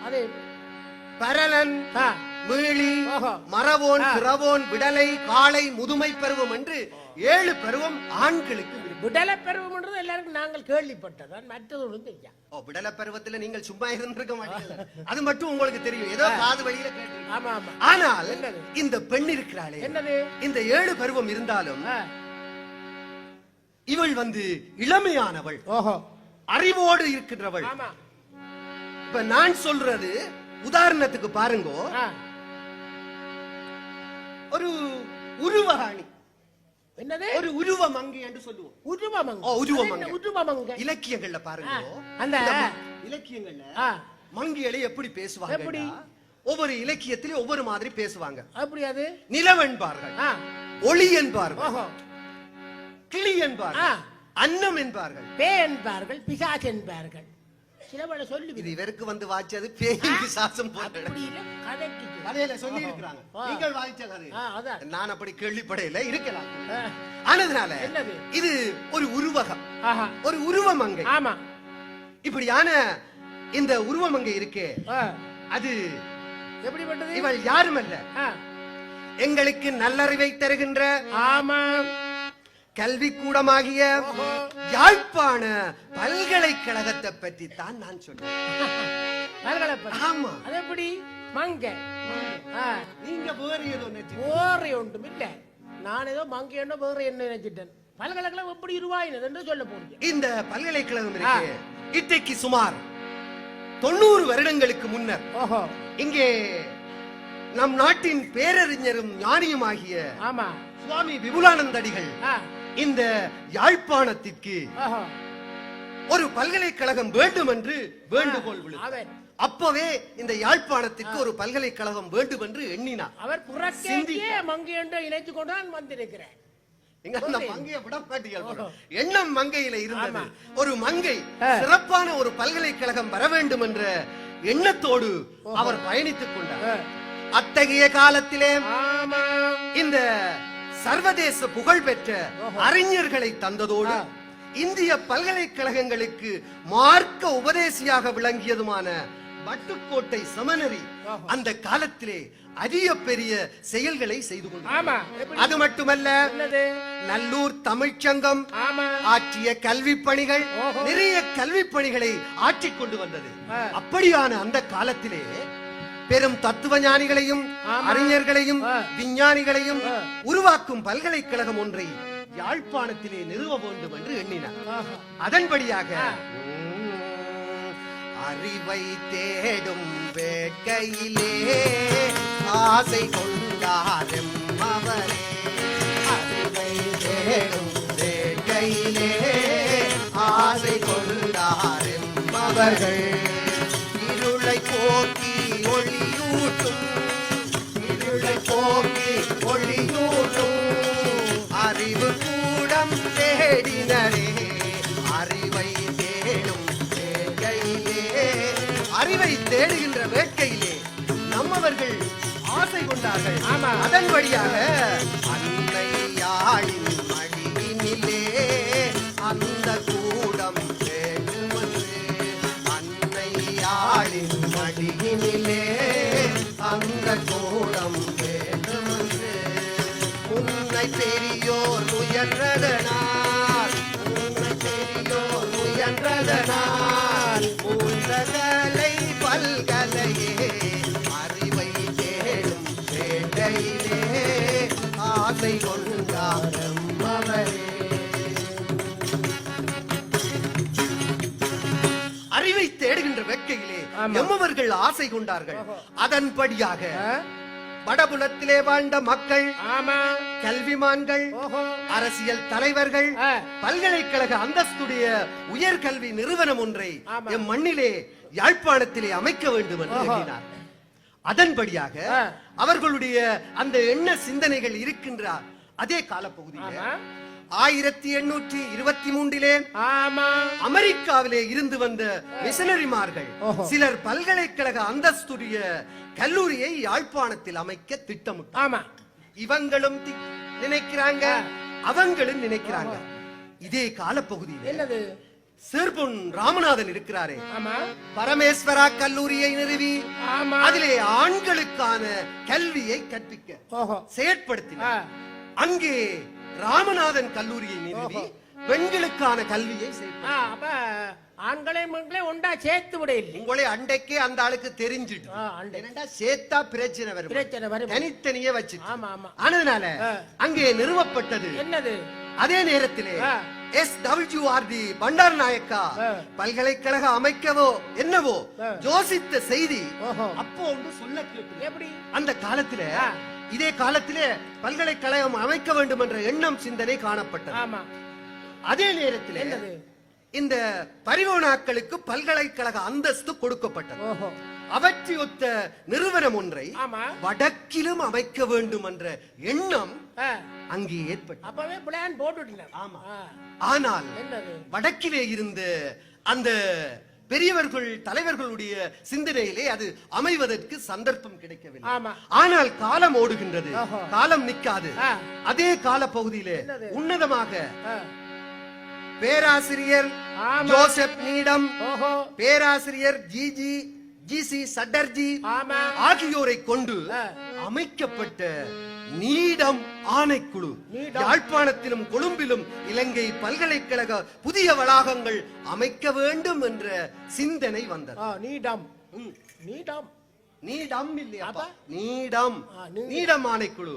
அது பரலன், மீளி, மரவோன், திரவோன், விடலை, காளை, முதுமை பருவம் என்று 7 பருவம் ஆண்களுக்கு. விடலை பருவம் எல்லாருக்கும் நாங்கள் கேள்விப்பட்டதான், மற்றது ஒன்றும் தெரியும். விடலை பருவத்தில் நீங்கள் சும்மா இருந்திருக்க மாட்டீங்க, அது மட்டும் உங்களுக்கு தெரியும், ஏதோ காது வழியில கேட்டு. ஆமா ஆமா. ஆனால் இந்த பெண் இருக்கிறாளே, என்னது இந்த 7 பருவம் இருந்தாலும் இவள் இளமையானவள், அறிவோடு இருக்கின்றவள். இப்ப நான் சொல்றது உதாரணத்துக்கு பாருங்க, ஒரு உருவகாணி, என்னது ஒரு உருவமங்கை என்று சொல்லுவோம். உருவமங்கை இலக்கியங்கள்ல பாருங்க, அந்த இலக்கியங்கள்ல மங்கைகளை எப்படி பேசுவாங்க, ஒவ்வொரு இலக்கியத்திலும் ஒவ்வொரு மாதிரி பேசுவாங்க. அப்படி அது நிலவென்பார்கள், ஒளி என்பார்கள், கிளி என்பார்கள், அன்னம் என்பார்கள், பே என்பார்கள், பிசாசு என்பார்கள். சிலவள சொல்லி இது இவருக்கு வாய்ச்சது பேய் பிசாசம் போன்ற கதையில சொல்லி இருக்கிறாங்க. நீங்கள் வாய்ச்ச கதை நான் அப்படி கேள்விப்படையில இருக்கலாம். ஆனதுனால இது ஒரு உருவகம், ஒரு உருவமங்கை. ஆமா, இப்படியான இந்த உருவமங்கை இருக்கே, அது எப்படிப்பட்டது? இவள் யாரும் அல்ல, எங்களுக்கு நல்லறிவை தருகின்ற கல்வி கூடமாகிய யாழ்ப்பாண பல்கலைக்கழகத்தை பற்றி தான் நான் சொன்னேன். ஆமா, அது எப்படி மங்கை? நீங்க வேற ஏதோ வேற ஒன்றும் இல்ல, நான் ஏதோ மங்கை என்ன வேற என்ன நினைச்சிட்டேன். பல்கலைக்கழகம் எப்படி உருவாயினது என்று சொல்ல போறீங்க. இந்த பல்கலைக்கழகம் இருக்கு, இன்றைக்கு சுமார் 90 வருடங்களுக்கு முன்னர் இங்கே நம் நாட்டின் பேரறிஞரும் ஞானியுமாகிய சுவாமி விபுலானந்தடிகள் இந்த யாழ்ப்பாணத்திற்கு ஒரு பல்கலைக்கழகம் வேண்டும் என்று வேண்டுகோள் விடுத்தார். அப்பவே இந்த யாழ்ப்பாணத்திற்கு ஒரு பல்கலைக்கழகம் வேண்டும் என்று எண்ணினார். அவர் புறக்கேயே மங்கை என்று இணைத்து கொண்டான் வந்திருக்கிறார். எண்ணம் மங்கையில இருந்தது. ஒரு மங்கை சிறப்பான ஒரு பல்கலைக்கழகம் வர வேண்டும் என்ற எண்ணத்தோடு அவர் பயணித்துக் கொண்டார். அத்தகைய காலத்திலே இந்த சர்வதேச புகழ் பெற்ற அறிஞர்களை தந்ததோடு இந்திய பல்கலைக்கழகங்களுக்கு மார்க்க உபதேசியாக விளங்கியதுமான வட்டுக்கோட்டை சமணரி அந்த காலத்திலே அரிய பெரிய செயல்களை செய்து கொண்டார். அது மட்டுமல்ல, நல்லூர் தமிழ்ச்சங்கம் ஆற்றிய கல்வி பணிகள், நிறைய கல்வி பணிகளை ஆற்றிக் கொண்டு வந்தது. அப்படியான அந்த காலத்திலே பெரும் தத்துவ ஞானிகளையும் அறிஞர்களையும் விஞ்ஞானிகளையும் உருவாக்கும் பல்கலைக்கழகம் ஒன்றை யாழ்ப்பாணத்திலே நிறுவ வேண்டும் என்று எண்ணினார். அதன்படியாக அறிவை தேடும் வேட்கையிலே ஆசை கொண்டாரும் அவரே, அறிவை தேடும் வேட்கையிலே ஆசை கொண்டாரும் அவர்கள் இருளை போக்கி ஒளியூட்டும், இருளை போக்கி ஒளியூட்டும் அறிவு கூடம் தேடினரே, அறிவை தேடும் வேட்கையிலே, அறிவை தேடுகின்ற வேட்கையிலே நம்மவர்கள் ஆசை கொண்டார்கள். அதன்படியாக அன்னை யாழின் மடியினிலே அந்த கூடம் மடியினிலே அந்த கூடம் வேண்டுமென்று உன்னை பெரியோர் முயன்றதனால், உன்னை பெரியோர் முயன்றதனால் உலகலை பல்கலையே அறிவை தேடும் வேட்டையிலே ஆசை கொண்டாரும் அவரே. அறிவை தேடுகின்ற வேட்கையிலே எம்மவர்கள் ஆசை கொண்டார்கள். அதன்படியாக வடபுலத்திலே வாழ்ந்த மக்கள், கல்விமான்கள், அரசியல் தலைவர்கள் பல்கலைக்கழக அந்தஸ்துடைய உயர்கல்வி நிறுவனம் ஒன்றை எம் மண்ணிலே யாழ்ப்பாணத்திலே அமைக்க வேண்டும் என்று எண்ணினார். அதன்படியாக அவர்களுடைய அந்த எண்ண சிந்தனைகள் இருக்கின்ற அதே காலப்பகுதியில் 1823 அமெரிக்காவிலே இருந்து வந்த மிஷனரிமார்கள் சிலர் பல்கலைக்கழக அந்தஸ்துடைய கல்லூரியை யாழ்ப்பாணத்தில் அமைக்க திட்டமிட்டார். இவங்களும் நினைக்கிறாங்க, அவங்களும் நினைக்கிறாங்க. இதே காலப்பகுதியில் சேர்பொன் ராமநாதன் இருக்கிறாரே, ஆமா பரமேஸ்வரா கல்லூரியை நிறுவி ஆமா அதிலே ஆண்களுக்கான கல்வியை கற்பிக்க ஓஹோ செயற்படுத்தினார். அங்கே ராமநாதன் கல்லூரியை நிறுவி பெண்களுக்கான கல்வியை செயற்படுத்தினார். அப்ப ஆண்களையும் பெண்களையும் ஒண்டா சேர்த்து விட இல்லை. உங்களை அண்டைக்கே அந்த ஆளுக்கு தெரிஞ்சிட்டு என்னடா சேர்த்தா பிரச்சனை வரும், பிரச்சனை வரும், தனித்தனியே வச்சு. ஆமா ஆமா ஆனதுனால அங்கே நிறுவப்பட்டது. என்னது? அதே நேரத்திலே SWRD பண்டார் நாயக்கா பல்கலைக்கழக அமைக்கவோ என்னவோ யோசித்த செய்தி அப்போ ஒன்று சொல்ல கேட்டு. எப்படி? அந்த காலத்திலே இதே காலத்திலே பல்கலைக்கழகம் அமைக்க வேண்டும் என்ற எண்ணம் சிந்தனை காணப்பட்டது. ஆமா. அதே நேரத்திலே இந்த பரிவோனாக்களுக்கு பல்கலைக்கழக அந்தஸ்து கொடுக்கப்பட்டது. அவற்றை ஒத்த நிறுவனம் ஒன்றை வடக்கிலும் அமைக்க வேண்டும் என்ற எண்ணம் அங்கே ஏற்பட்டது. அப்பவே பிளான் போட்டுட்டீங்க. ஆமா. ஆனால் வடக்கிலே இருந்த அந்த பெரியவர்கள் தலைவர்களுடைய சிந்தனையிலே அது அமைவதற்கு சந்தர்ப்பம் கிடைக்கவில்லை. ஆனால் காலம் ஓடுகின்றது, காலம் நிற்காது. அதே கால பகுதியிலே உன்னதமாக பேராசிரியர் ஜோசப் நீடம், பேராசிரியர் ஜிசி சட்டர்ஜி ஆகியோரை கொண்டு அமைக்கப்பட்ட நீடம் ஆணைக்குழு யாழ்ப்பாணத்திலும் கொழும்பிலும் இலங்கை பல்கலைக்கழக புதிய வளாகங்கள் அமைக்க வேண்டும் என்ற சிந்தனை வந்தது. நீடம் நீடம் நீடம் இல்லையா? நீடம் நீடம் ஆணைக்குழு.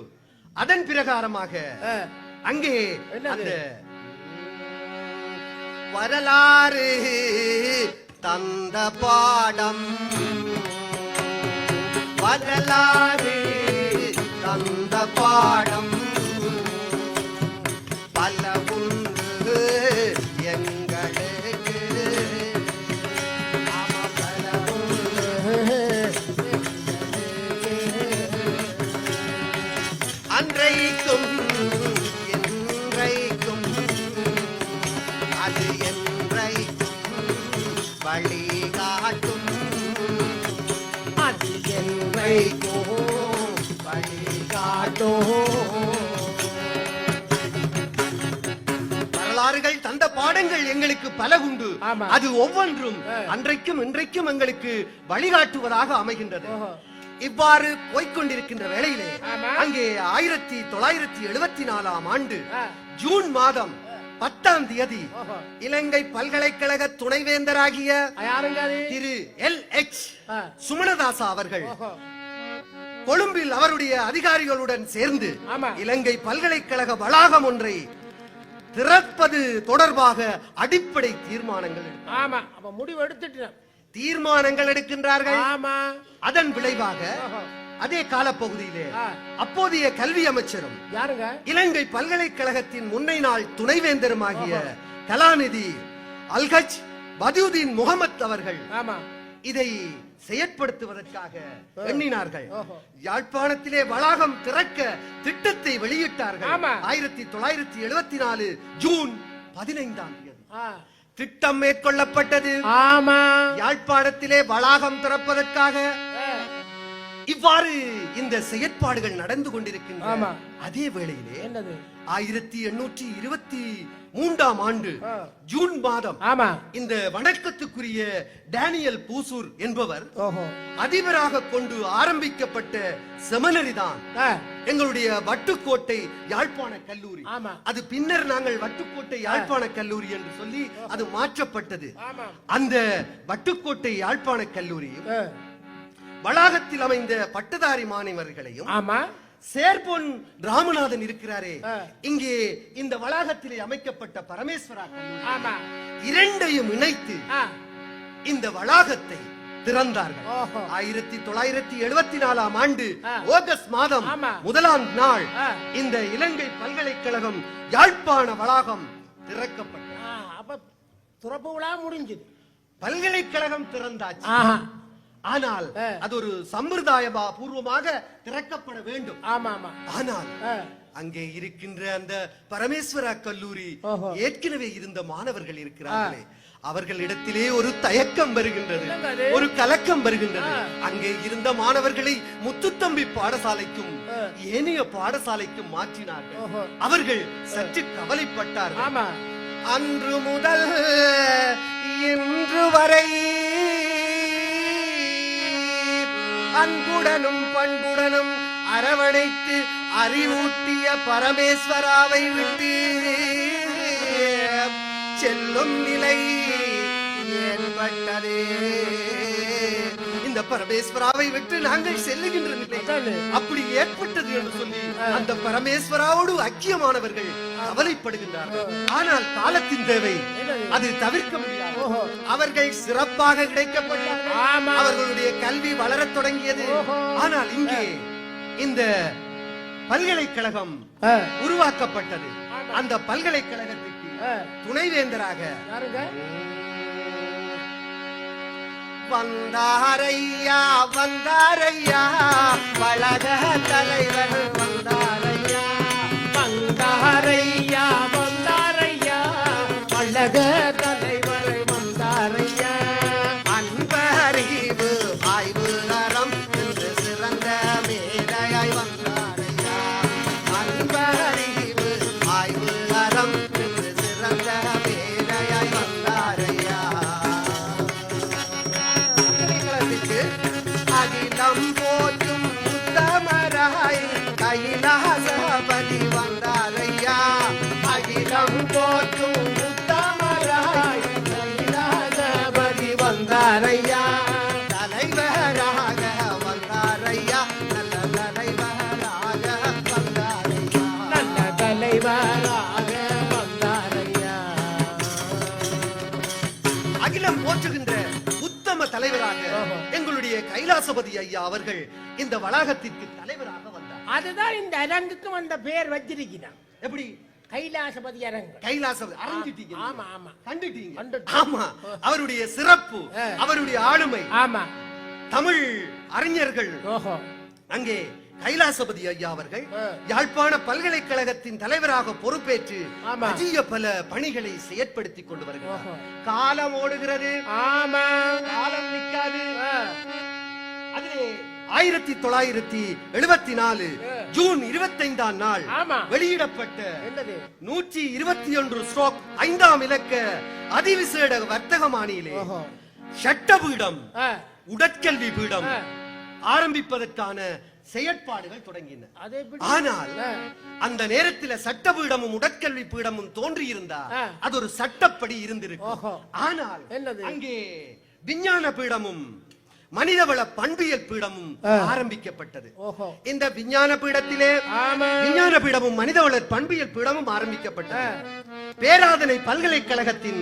அதன் பிரகாரமாக அங்கே அந்த வரலாறு தந்த பாடம், வரலாறு தந்த பாடம் பல உண்டு எங்களுக்கு, பல உண்டு அன்றைக்கும் என்றைக்கும் அது என்றைக்கும் வழிகாட்டும், அது என்றைக்கும் வழிகாட்டும். வரலாறுகள் தந்த பாடங்கள் எங்களுக்கு பல உண்டு. அது ஒவ்வொன்றும் அன்றைக்கும் இன்றைக்கும் எங்களுக்கு வழிகாட்டுவதாக அமைகின்றது. இவ்வாறு போய்கொண்டிருக்கின்ற வேளையிலே அங்கே 1974 ஆண்டு ஜூன் மாதம் 10ஆம் தேதி இலங்கை பல்கலைக்கழக துணைவேந்தராகிய திரு LH சுமணதாசா அவர்கள் கொழும்பில் அவருடைய அதிகாரிகளுடன் சேர்ந்து இலங்கை பல்கலைக்கழக வளாகம் ஒன்றை திறப்பது தொடர்பாக அடிப்படை தீர்மானங்கள் எடுக்கின்றார்கள். அதன் விளைவாக அதே காலப்பகுதியிலே அப்போதைய கல்வி அமைச்சரும் இலங்கை பல்கலைக்கழகத்தின் முன்னை நாள் துணைவேந்தருமாகிய கலாநிதி அல்ஹஜ் பதியுதீன் முகமது அவர்கள் இதை செயற்படுத்துவதற்காக எண்ணினார்கள். யாழ்ப்பாணத்திலே வளாகம் திறக்க திட்டத்தை வெளியிட்டார்கள். 1974 ஜூன் 15ஆம் தேதி திட்டம் மேற்கொள்ளப்பட்டது. யாழ்ப்பாணத்திலே வளாகம் திறப்பதற்காக இவ்வாறு இந்த செயற்பாடுகள் நடந்து கொண்டிருக்கின்றன. அதே வேளையிலே 1823ஆம் ஆண்டு ஜூன் மாதம் இந்த வணக்கத்துக்குரிய டேனியல் பூசூர் என்பவர் அதிபராக கொண்டு ஆரம்பிக்கப்பட்ட செமினரி தான் எங்களுடைய வட்டுக்கோட்டை யாழ்ப்பாண கல்லூரி. அது பின்னர் நாங்கள் வட்டுக்கோட்டை யாழ்ப்பாண கல்லூரி என்று சொல்லி அது மாற்றப்பட்டது. அந்த வட்டுக்கோட்டை யாழ்ப்பாண கல்லூரி வளாகத்தில் அமைந்த பட்டதாரி மாணவர்களையும் சேர்பொன் ராமநாதன் இருக்கிறாரே இங்கே இந்த வளாகத்திலே அமைக்கப்பட்ட பரமேஸ்வரா கல்லூரி இரண்டையும் இணைத்து இந்த வளாகத்தை திறந்தார்கள். 1974ஆம் ஆண்டு ஆகஸ்ட் மாதம் 1ஆம் நாள் இந்த இலங்கை பல்கலைக்கழகம் யாழ்ப்பாண வளாகம் திறக்கப்பட்டது. பல்கலைக்கழகம் திறந்தாச்சு. ஆனால் அது ஒரு சம்பிரதாய பூர்வமாக திறக்கப்பட வேண்டும். ஆனால் அங்கே இருக்கின்ற அந்த பரமேஸ்வரா கல்லூரி ஏற்கனவே இருந்த மாணவர்கள் இருக்கிறார்களே, அவர்களிடத்திலே ஒரு தயக்கம் வருகின்றது, ஒரு கலக்கம் வருகின்றது. அங்கே இருந்த மாணவர்களை முத்துத்தம்பி பாடசாலைக்கும் ஏனைய பாடசாலைக்கும் மாற்றினார்கள். அவர்கள் சற்று கவலைப்பட்டார்கள். அன்று முதல் அன்புடனும் பண்புடனும் அரவணைத்து அறிவூட்டிய பரமேஸ்வராவை விட்டு செல்லும் நிலை ஏற்பட்டதே. இந்த பரமேஸ்வராவை விட்டு நாங்கள் செல்லுகின்ற நிலை அப்படி ஏற்பட்டது என்று சொல்லி அந்த பரமேஸ்வராவோடு ஐக்கியமானவர்கள் கவலைப்படுகின்றார்கள். ஆனால் காலத்தின் தேவை அது தவிர்க்க முடியாது. அவர்கள் சிறப்பாக கிடைக்கப்பட்டார்கள். அவர்களுடைய கல்வி வளரத் தொடங்கியது. ஆனால் இங்கே இந்த பல்கலைக்கழகம் உருவாக்கப்பட்டது. அந்த பல்கலைக்கழகத்துக்கு துணைவேந்தராக வந்தாரையா வந்தாரையா வளக தலைவர் வந்தாரையா வந்தாரையா வந்தாரையா வளக தலைவர் வந்தாரையா அன்பறிவு ஆய்வு அறம் என்று சிறந்த மேதையாய் வந்தாரையா அன்பறிவு ஆய்வு அறம் என்று சிறந்த மேதையாய் வந்தாரையா அகிலம் போற்றும் உத்தமராய் கைலாசபதி வந்தாரையா அகிலம் போற்றும் உத்தமராய் கைலாசபதி வந்தாரையா தலைவராக வந்தாரையா நல்ல தலைவராக வந்தாரையா நல்ல தலைவராக வந்தாரையா அகிலம் போற்றுகின்ற உத்தம தலைவராக எங்களுடைய கைலாசபதி ஐயா அவர்கள் இந்த வளாகத்திற்கு தலைவராக வந்தார். அதுதான் இந்த அரங்குக்கு வந்த பேர் வச்சிருக்கிறான். எப்படி? கைலாசபதி அரங்கு. கைலாசபதி அறிஞ்சிட்டீங்க. ஆமா ஆமா கண்டுட்டீங்க. ஆமா, அவருடைய சிறப்பு, அவருடைய ஆளுமை. ஆமா, தமிழ் அறிஞர்கள் ஓஹோ அங்கே கைலாசபதி ஐயா அவர்கள் யாழ்ப்பாண பல்கலைக்கழகத்தின் தலைவராக பொறுப்பேற்று அஜிய பல பணிகளை செயற்படுத்திக் கொண்டு வருகிறார். காலம் ஓடுகிறது. ஆமா, காலம் நிற்காது. அதிலே 1974 ஜூன் 25ஆம் நாள் வெளியிடப்பட்ட 121/5 இலக்க அதிவிசேட வர்த்தகமானியிலே சட்டபீடம் உடற்கல்வி பீடம் ஆரம்பிப்பதற்கான செயற்பாடுகள் தொடங்கின. ஆனால் அந்த நேரத்தில் சட்டபீடமும் உடற்கல்வி பீடமும் தோன்றி இருந்தா அது ஒரு சட்டப்படி இருந்திருக்கும். ஆனால் அங்கே விஞ்ஞான பீடமும் மனிதவள பண்பியல் பீடமும் ஆரம்பிக்கப்பட்டது. இந்த விஞ்ஞான பீடத்திலே விஞ்ஞான பீடமும் மனிதவள பண்பியல் பீடமும் ஆரம்பிக்கப்பட்டது. பேராதனை பல்கலைக்கழகத்தின்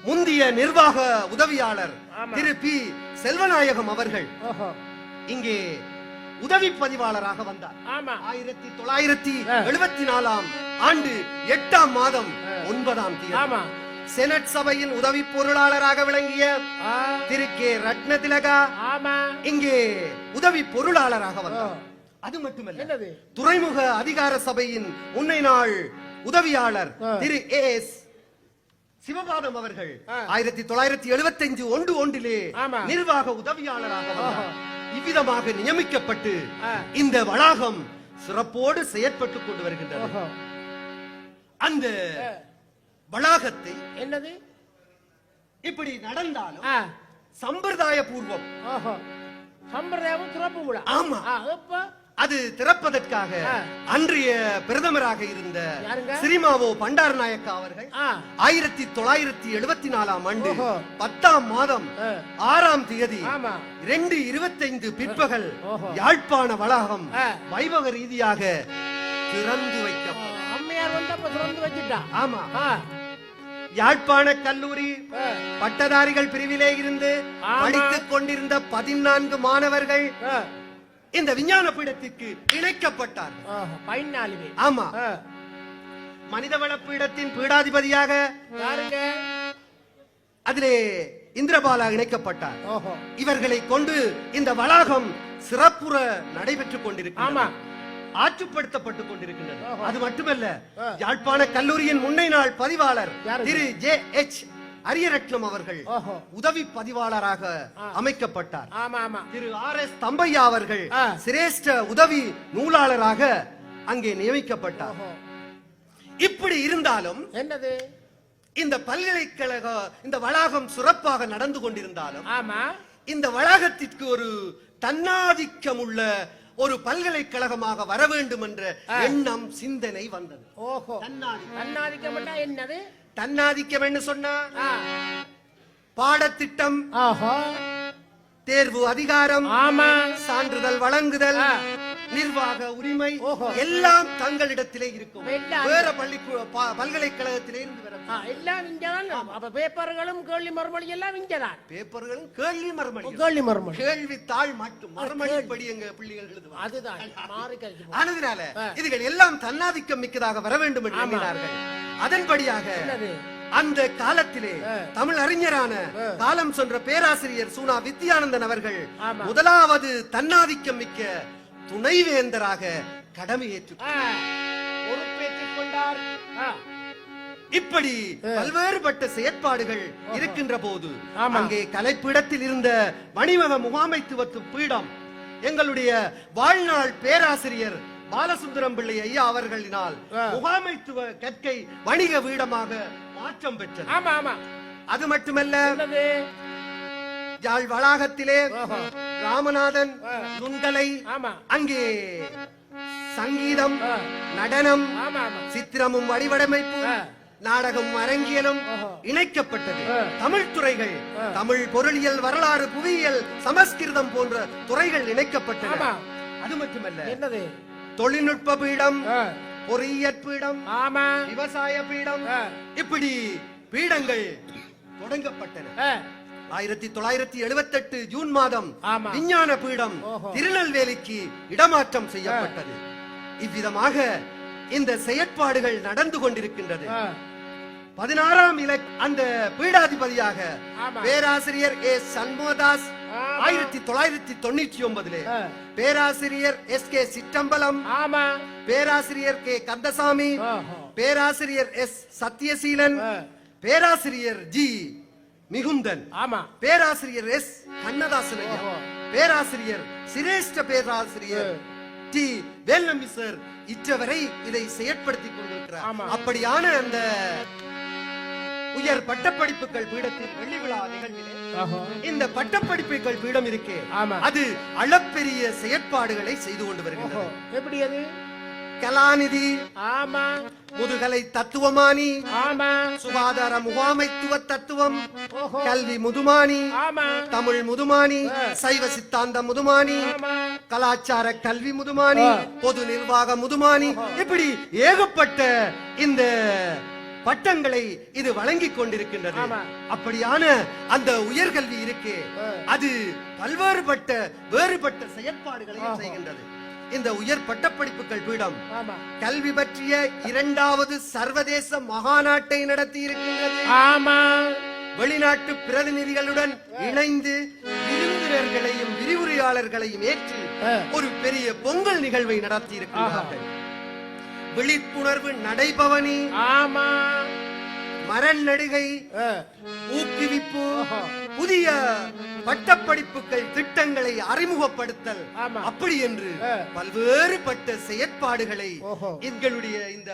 முந்தைய நிர்வாக உதவியாளர் திரு பி செல்வநாயகம் அவர்கள் இங்கே உதவி பதிவாளராக வந்தார். 1974ஆம் ஆண்டு 8ஆம் மாதம் 9ஆம் தேதி செனட் சபையின் உதவி பொருளாளராக விளங்கிய திரு கே ரத்னதிலகா இங்கே உதவி பொருளாளராக வந்தார். அது மட்டுமல்ல, துறைமுக அதிகார சபையின் முன்னை நாள் உதவியாளர் திரு எஸ் சிவபாதம் அவர்கள் 1975 நிர்வாக உதவியாளராக வந்தார். இவ்விதமாக நியமிக்கப்பட்டு இந்த வளாகம் சிறப்போடு செயற்பட்டுக் கொண்டு வருகின்றது. அந்த வளாகத்தை என்னது இப்படி நடந்தாலும் சம்பிரதாய பூர்வம் சம்பிரதாயம் திறப்பு விழா. ஆமா, அது திறப்பதற்காக அன்றைய பிரதமராக இருந்த ஸ்ரீமாவோ பண்டார நாயக்கா அவர்கள் 1974ஆம் ஆண்டு 10ஆம் மாதம் 6ஆம் தேதி 2:25 பிற்பகல் யாழ்ப்பாண வளாகம் வைபவ ரீதியாக திறந்து வைக்கப்பட்டது. அம்மையார் வந்தப்ப திறந்து வச்சிட்டா. ஆமா, யாழ்ப்பாண கல்லூரி பட்டதாரிகள் பிரிவிலே இருந்து படித்துக் கொண்டிருந்த 14 மாணவர்கள் இந்த விஞ்ஞான பீடத்திற்கு இணைக்கப்பட்டார். 14 பேர். ஆமா, மனிதவள பீடத்தின் பீடாதிபதியாக அதிலே இந்திரபாலா இணைக்கப்பட்டார். இவர்களை கொண்டு இந்த வளாகம் சிறப்புற நடைபெற்றுக் கொண்டிருக்கிறது, ஆற்றுப்படுத்தப்பட்டுக் கொண்டிருக்கின்றது. அது மட்டுமல்ல, யாழ்ப்பாண கல்லூரியின் முன்னை நாள் பதிவாளர் திரு ஜே எச் அரியரட்னம் அவர்கள் உதவி பதிவாளராக அமைக்கப்பட்டார். திரு ஆர் எஸ் தம்பையா அவர்கள் சிரேஷ்ட உதவி நூலாளராக அங்கே நியமிக்கப்பட்டார். இப்படி இருந்தாலும் இந்த பல்கலைக்கழக இந்த வளாகம் சிறப்பாக நடந்து கொண்டிருந்தாலும் இந்த வளாகத்திற்கு ஒரு தன்னாதிக்கம் உள்ள ஒரு பல்கலைக்கழகமாக வர வேண்டும் என்ற எண்ணம் சிந்தனை வந்தது. ஓஹோ, தன்னாதிக்கம் என்னது? தன்னாதிக்கம் என்ன சொன்னா, பாடத்திட்டம், தேர்வு அதிகாரம், சான்றிதழ் வழங்குதல், நிர்வாக உரிமை எல்லாம் தங்களிடத்திலே இருக்கும். வேற பல்கலைக்கழகத்திலே இருந்து எல்லாம் இங்கதான். அப்ப பேப்பர்களும் கேள்வி மறுமொழி எல்லாம் இங்கதான். பேப்பர்களும் கேள்வி மறுமொழி, கேள்வித்தாள் மட்டும் மறுமொழிப்படி எங்க பிள்ளைகள் எழுதுவாங்க. அதுதான் ஆனதுனால இதுகள் எல்லாம் தன்னாதிக்கம் மிக்கதாக வர வேண்டும் என்று எண்ணினார்கள். அதன்படியாக அந்த காலத்திலே தமிழ் அறிஞரான காலம் சென்ற பேராசிரியர் சூனா வித்யானந்தன் அவர்கள் முதலாவது தன்னாதிக்கம் மிக்க துணைவேந்தராக கடமையேற்றுக் கொண்டார். இப்படி பல்வேறுபட்ட செயற்பாடுகள் இருக்கின்ற போது அங்கே கலைப்பீடத்தில் இருந்த மணிமக முகாமைத்துவத்து பீடம் எங்களுடைய வாழ்நாள் பேராசிரியர் பாலசுந்தரம் பிள்ளை ஐயா அவர்களினால் முகாமைத்துவ கற்கை வணிக வீடமாக மாற்றம் பெற்றது. அது மட்டுமல்ல, யாழ் வளாகத்திலே ராமநாதன் நுண்கலை, அங்கே சங்கீதம், நடனம், சித்திரமும் வடிவமைப்பும், நாடகம், அரங்கியலும் இணைக்கப்பட்டது. தமிழ் துறைகள், தமிழ் பொருளியல், வரலாறு, புவியியல், சமஸ்கிருதம் போன்ற துறைகள் இணைக்கப்பட்டன. அது மட்டுமல்ல, தொழில்நுட்ப பீடம், பொறியியற் பீடம், விவசாய பீடம், இப்படி பீடங்கள் தொடங்கப்பட்டன. 1978 ஜூன் மாதம் விஞ்ஞான பீடம் திருநெல்வேலிக்கு இடமாற்றம் செய்யப்பட்டது. இவ்விதமாக இந்த செயற்பாடுகள் நடந்து கொண்டிருக்கின்றது. 16ஆம் அந்த பீடாதிபதியாக பேராசிரியர் ஏ சண்முகதாஸ் 1999 பேராசிரியர் எஸ் கே சிற்றம்பலம், பேராசிரியர் கே கந்தசாமி, பேராசிரியர் எஸ் சத்யசீலன், பேராசிரியர் ஜி மிகுந்தன், பேராசிரியர் எஸ் கண்ணதாசன், பேராசிரியர் சிரேஷ்ட பேராசிரியர் டி வேல்நம்பி சார் இற்றவரை இதை செயற்படுத்திக் கொண்டிருக்கிறார். அப்படியான அந்த உயர் பட்டப்படிப்புகள் பீடத்தில் வெள்ளி விழா நிகழ்விலே இந்த பட்டப்படிப்புகள் பீடம் இருக்கே, அது அளப்பெரிய செயற்பாடுகளை செய்து கொண்டு வருகின்றது. எப்படி அது? கலாநிதி, முதுகலை தத்துவமானி, சுகாதார முகாமைத்துவ தத்துவம், கல்வி முதுமானி, தமிழ் முதுமானி, சைவ சித்தாந்த முதுமானி, கலாச்சார கல்வி முதுமானி, பொது நிர்வாக முதுமானி, இப்படி ஏகப்பட்ட இந்த பட்டங்களை இது வழங்கிக் கொண்டிருக்கின்றது. அப்படியான அந்த உயர்கல்வி இருக்கே, அது பல்வேறுபட்ட வேறுபட்ட செயற்பாடுகளை செய்கின்றது. இந்த உயர் பட்டப்படிப்புகள் பீடம் கல்வி பற்றிய 2வது சர்வதேச மகாநாட்டை நடத்தி இருக்கின்றது. வெளிநாட்டு பிரதிநிதிகளுடன் இணைந்து விருந்தினர்களையும் விரிவுரையாளர்களையும் ஏற்று ஒரு பெரிய பொங்கல் நிகழ்வை நடத்தி இருக்கிறார்கள். விழிப்புணர்வு நடைபவனி, மரண் நடுகை, ஊக்குவிப்பு, புதிய பட்டப்படிப்புகள் திட்டங்களை அறிமுகப்படுத்தல், அப்படி என்று பல்வேறுபட்ட செயற்பாடுகளை எங்களுடைய இந்த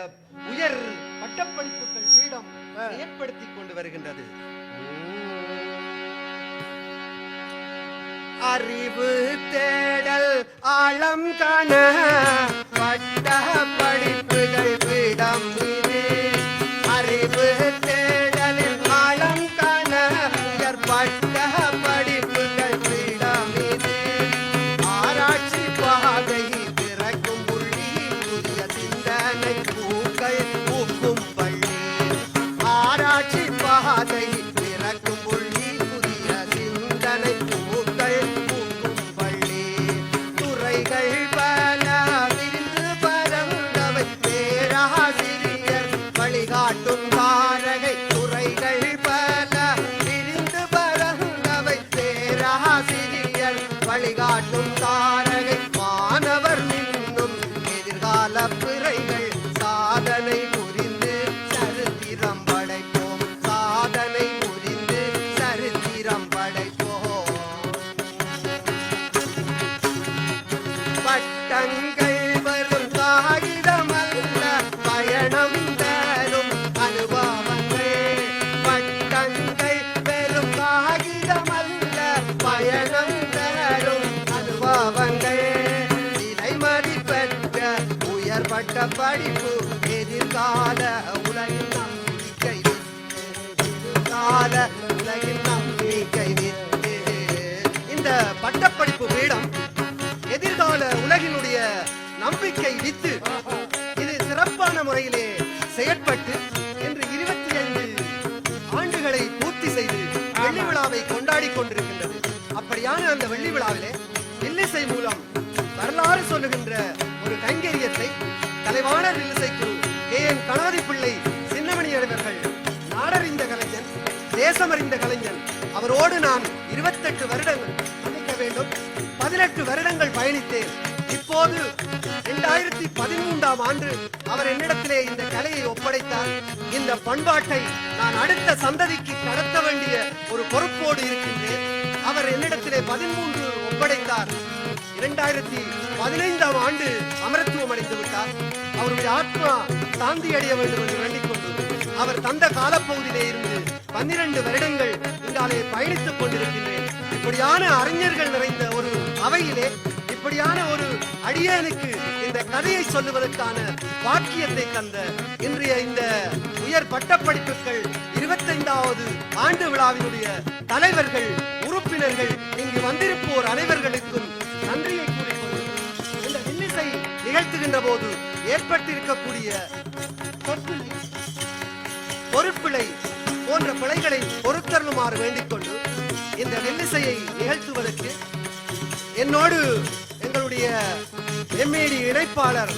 உயர் பட்டப்படிப்புகள் பீடம் செயற்படுத்திக் கொண்டு வருகின்றது. அறிவு தேடல் ஆழம் காண பட்ட படிப்புகள் பீடம் இது. அறிவு தேடலில் ஆழம் காண பட்ட படிப்புகள் பீடம் இது. ஆராய்ச்சி பாதை திறக்கும் புள்ளி, புதிய சிந்தனை பூக்கள் பூக்கும் பள்ளி. ஆராய்ச்சி பாதை திறக்கும் புள்ளி, புதிய சிந்தனை பூக்கள் பூக்கும் பள்ளி. துறைகள் பல விரிந்து பரந்தவை, பேராசிரியர் வழிகாட்டும் தாரகை. துறைகள் பல விரிந்து பரந்தவை, பேராசிரியர் வழிகாட்டும் தாரகை. மாணவர் இன்னும் எதிர்கால பிறைகள், சாதனை புரிந்து சரித்திரம் படைப்போம், சாதனை புரிந்து சரித்திரம் படைப்போம். பட்டங்கள் வரும் காகிதமல்ல, பயணம் தரும் அனுபவங்கள். பட்டங்கள் வெறும் காகிதமல்ல, பயணம் பட்டப்படிப்பு எதிர்கால உலகின் நம்பிக்கை, எதிர்கால உலகின் நம்பிக்கை. இந்த பட்டப்படிப்பு பீடம் எதிர்கால உலகினுடைய நம்பிக்கை வித்து இது சிறப்பான முறையிலே செயற்பட்டு இன்று 25 ஆண்டுகளை பூர்த்தி செய்து வெள்ளி விழாவை கொண்டாடி கொண்டிருக்கின்றது. அப்படியான அந்த வெள்ளி விழாவிலே வில்லிசை மூலம் வரலாறு சொல்லுகின்ற ஒரு கைங்கரியத்தை கலைவாணர் வில்லிசை குழு KN கணாதி பிள்ளை சின்னமணி அவர்கள் நாடறிந்த கலைஞன், தேசமறிந்த கலைஞன். அவரோடு நான் 28 வருடங்கள் மன்னிக்க வேண்டும் 18 வருடங்கள் பயணித்தேன். இப்போது 2013ஆம் ஆண்டு அவர் என்னிடத்திலே இந்த கலையை ஒப்படைத்தார். இந்த பண்பாட்டை நான் அடுத்த சந்ததிக்கு கடத்த வேண்டிய ஒரு பொறுப்போடு இருக்கின்றேன். அவர் என்னிடத்திலே 13 ஒப்படைத்தார். 2015ஆம் ஆண்டு அமரத்துவம் அடைந்து விட்டார். அவருடைய ஆத்மா சாந்தி அடைய வேண்டும் என்று வேண்டிக் கொண்டு அவர் தந்த காலப்பகுதியிலே இருந்து 12 வருடங்கள் இங்காலே பயணித்துக் கொண்டிருக்கின்றேன். இப்படியான அறிஞர்கள் நிறைந்த ஒரு அவையிலே இப்படியான ஒரு அடியேனுக்கு இந்த கதையை சொல்லுவதற்கான வாக்கியத்தை தந்த இன்றைய இந்த உயர் பட்டப்படிப்புகள் 25வது ஆண்டு விழாவினுடைய தலைவர்கள், உறுப்பினர்கள், இங்கு வந்திருப்போர் அனைவர்களுக்கும் நன்றியை கூறிக்கொண்டு இந்த வில்லிசை நிகழ்த்துகின்ற போது ஏற்பட்டிருக்கக்கூடிய பொருட்பிழை போன்ற பிழைகளை பொறுத்தருளுமாறு வேண்டிக் கொண்டு இந்த வில்லிசையை நிகழ்த்துவதற்கு என்னோடு எங்களுடைய MAD இணைப்பாளர்,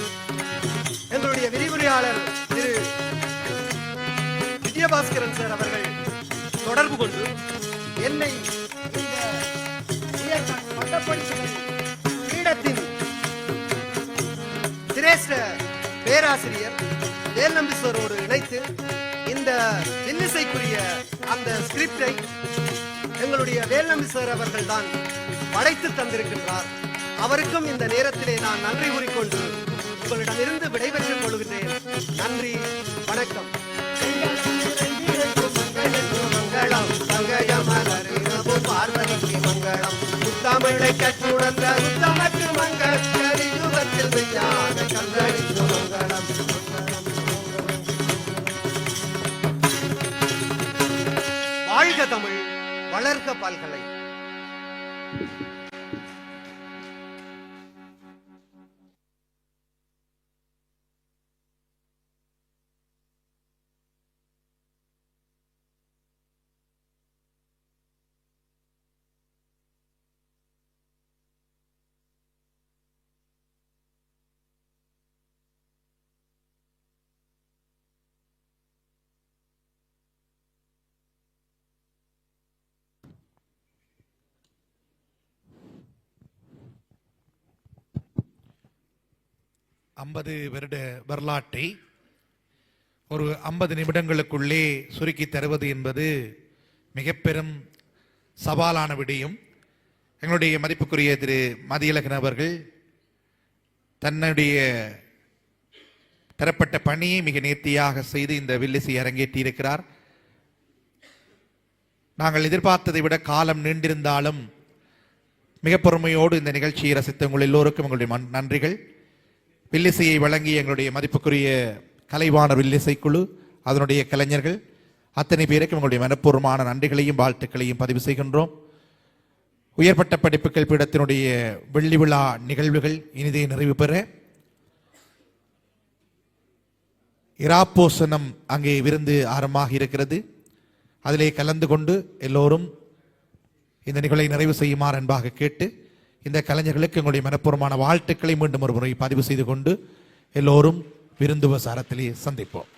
எங்களுடைய விரிவுரையாளர் திரு விஜயபாஸ்கரன் சார் அவர்கள் தொடர்பு கொண்டு என்னை இந்த உயர் பட்டப்படிப்புகள் பீடத்தின் சிரேஷ்ட பேராசிரியர் வேல்நம்பீஸ்வரோடு இணைத்து இந்த வில்லிசைக்குரிய அந்த ஸ்கிரிப்டை எங்களுடைய வேல்நம்பீஸ்வர் அவர்கள் தான் படைத்து தந்திருக்கின்றார். அவருக்கும் இந்த நேரத்திலே நான் நன்றி கூறிக்கொண்டு உங்களிடமிருந்து விடைபெற்றுக் கொள்கிறேன். நன்றி, வணக்கம். பார்வதிக்கு மங்களம், தமிழை கற்றுணர்ந்த உத்தமக்கு மங்களம், கலியுகத்தில் மெய்யான கல்லடிக்கு மங்களம். வாழ்க தமிழ், வளர்க பல்கலை. ஐம்பது வருட வரலாற்றை ஒரு 50 நிமிடங்களுக்குள்ளே சுருக்கி தருவது என்பது மிக பெரும் சவாலான விடயம். எங்களுடைய மதிப்புக்குரிய திரு மதியழகன் அவர்கள் தன்னுடைய தரப்பட்ட பணியை மிக நேர்த்தியாக செய்து இந்த வில்லிசை அரங்கேற்றி இருக்கிறார். நாங்கள் எதிர்பார்த்ததை விட காலம் நீண்டிருந்தாலும் மிக பொறுமையோடு இந்த நிகழ்ச்சியை ரசித்த உங்கள் எல்லோருக்கும் எங்களுடைய நன்றிகள். வில்லிசையை வழங்கிய எங்களுடைய மதிப்புக்குரிய கலைவாணர் வில்லிசை குழு, அதனுடைய கலைஞர்கள் அத்தனை பேருக்கும் எங்களுடைய மனப்பூர்வமான நன்றிகளையும் வாழ்த்துக்களையும் பதிவு செய்கின்றோம். உயர்பட்ட படிப்புகள் பீடத்தினுடைய வெள்ளி விழா நிகழ்வுகள் இனிதே நிறைவு பெற இராப்போசனம் அங்கே விருந்து ஆரம்பமாக இருக்கிறது. அதிலே கலந்து கொண்டு எல்லோரும் இந்த நிகழ்வை நிறைவு செய்யுமாறு அன்பாக கேட்டு இந்த கலைஞர்களுக்கு எங்களுடைய மனப்பூர்வமான வாழ்த்துக்களை மீண்டும் ஒரு முறை பதிவு செய்து கொண்டு எல்லோரும் விருந்து உபசாரத்திலே சந்திப்போம்.